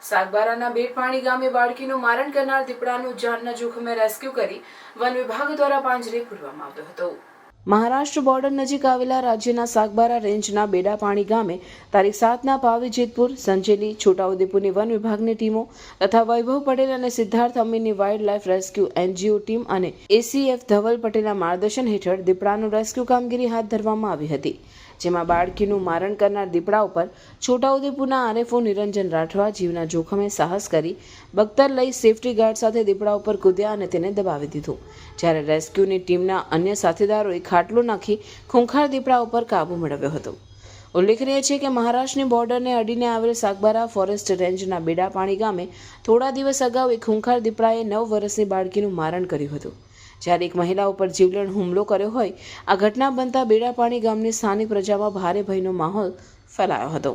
સાગબારાના બેટપાણી ગામે બાળકીનું મારણ કરનાર દીપડાનું જાનના જોખમે રેસ્ક્યુ કરી વન વિભાગ દ્વારા પાંજરે પૂરવામાં આવ્યો હતો। મહારાષ્ટ્ર બોર્ડર નજીક આવેલા રાજ્યના સાગબારા રેન્જના બેડાપાણી ગામે તારીખ 7ના પાવી જેતપુર, સંજેલી, છોટાઉદેપુરની વન વિભાગની ટીમો તથા વૈભવ પટેલ અને સિદ્ધાર્થ અમીની wild life rescue NGO team અને ACF ધવલ પટેલના માર્ગદર્શન હેઠળ દીપડાનું રેસ્ક્યુ કામગીરી હાથ ધરવામાં આવી હતી, જેમાં બાળકીનું મારણ કરનાર દીપડા ઉપર છોટાઉદેપુરના RFO નિરંજન રાઠવા જીવના જોખમે સાહસ કરી બખ્તર લઈ સેફટી ગાર્ડ સાથે દીપડા ઉપર કૂદ્યા અને તેને દબાવી દીધું, જ્યારે રેસ્ક્યુની ટીમના અન્ય સાથીદારોએ ખાટલો નાખી ખૂંખાર દીપડા ઉપર કાબૂ મેળવ્યો હતો। ઉલ્લેખનીય છે કે મહારાષ્ટ્રની બોર્ડરને અડીને આવેલ સાગબારા ફોરેસ્ટ રેન્જના બેડાપાણી ગામે થોડા દિવસ અગાઉ એક ખૂંખાર દીપડાએ 9 વર્ષની બાળકીનું મારણ કર્યું હતું, જ્યારે એક મહિલા ઉપર જીવલેણ હુમલો કર્યો હોય આ ઘટના બનતા બેડાપાણી ગામની સ્થાનિક પ્રજામાં ભારે ભયનો માહોલ ફેલાયો હતો।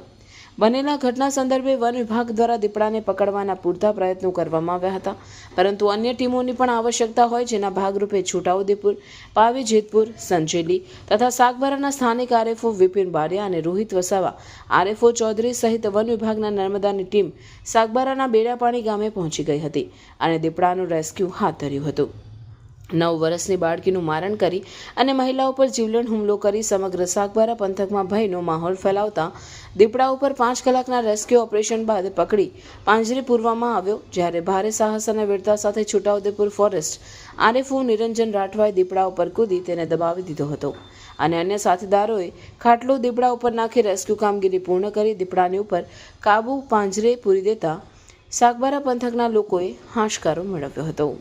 બનેલા ઘટના સંદર્ભે વન વિભાગ દ્વારા દીપડાને પકડવાના પૂરતા પ્રયત્નો કરવામાં આવ્યા હતા, પરંતુ અન્ય ટીમોની પણ આવશ્યકતા હોય, જેના ભાગરૂપે છોટાઉદેપુર, પાવી જેતપુર, સંજેલી તથા સાગબારાના સ્થાનિક RFO વિપિન બારિયા અને રોહિત વસાવા, RFO ચૌધરી સહિત વન વિભાગના નર્મદાની ટીમ સાગબારાના બેડાપાણી ગામે પહોંચી ગઈ હતી અને દીપડાનું રેસ્ક્યુ હાથ ધર્યું હતું। 9 વર્ષની બાળકીનું મારણ કરી અને મહિલા ઉપર જીવલેણ હુમલો કરી સમગ્ર સાગબારા પંથકમાં ભયનો માહોલ ફેલાવતા દીપડા ઉપર 5 કલાકના રેસ્ક્યુ ઓપરેશન બાદ પકડી પાંજરે પૂરવામાં આવ્યો, જ્યારે ભારે સાહસ અને વીરતા સાથે છોટાઉદેપુર ફોરેસ્ટ RFO નિરંજન રાઠવાએ દીપડા ઉપર કૂદી તેને દબાવી દીધો હતો અને અન્ય સાથીદારોએ ખાટલો દીપડા ઉપર નાખી રેસ્ક્યુ કામગીરી પૂર્ણ કરી દીપડાની ઉપર કાબુ પાંજરે પૂરી દેતા સાગબારા પંથકના લોકોએ હાશકારો મેળવ્યો હતો।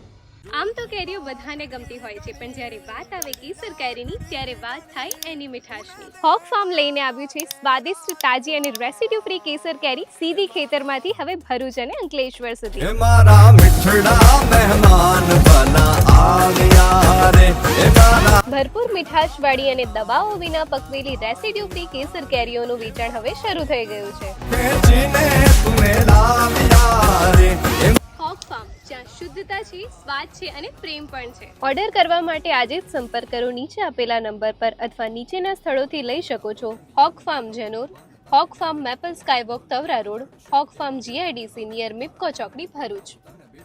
આમ તો કેરીઓ બધાને ગમતી હોય છે, પણ જ્યારે વાત આવે કેસર કેરીની ત્યારે વાત થાય એની મીઠાશની। હોક ફાર્મ લઈને આવ્યું છે સ્વાદિષ્ટ, તાજી અને રેસિડ્યુ ફ્રી કેસર કેરી સીધી ખેતરમાંથી હવે ભરૂચ અને અંકલેશ્વર સુધી। મારા મીઠડા મહેમાન બના આવ્યા રે, ભરપૂર મીઠાશવાળી અને દવાઓ વિના પકવેલી રેસિડ્યુ ફ્રી કેસર કેરીઓનું વેચાણ હવે શરૂ થઈ ગયું છે। હોક ફાર્મ, જ્યાં શુદ્ધતા છે, સ્વાદ છે અને પ્રેમ પણ છે। ઓર્ડર કરવા માટે આજે જ સંપર્ક કરો નીચે આપેલા નંબર પર અથવા નીચેના સ્થળોથી લઈ શકો છો। Hawk Farm Janor, Hawk Farm Maple Skywalk Tavra road, Hawk Farm GIDC near Mipco ચોકડી ભરૂચ।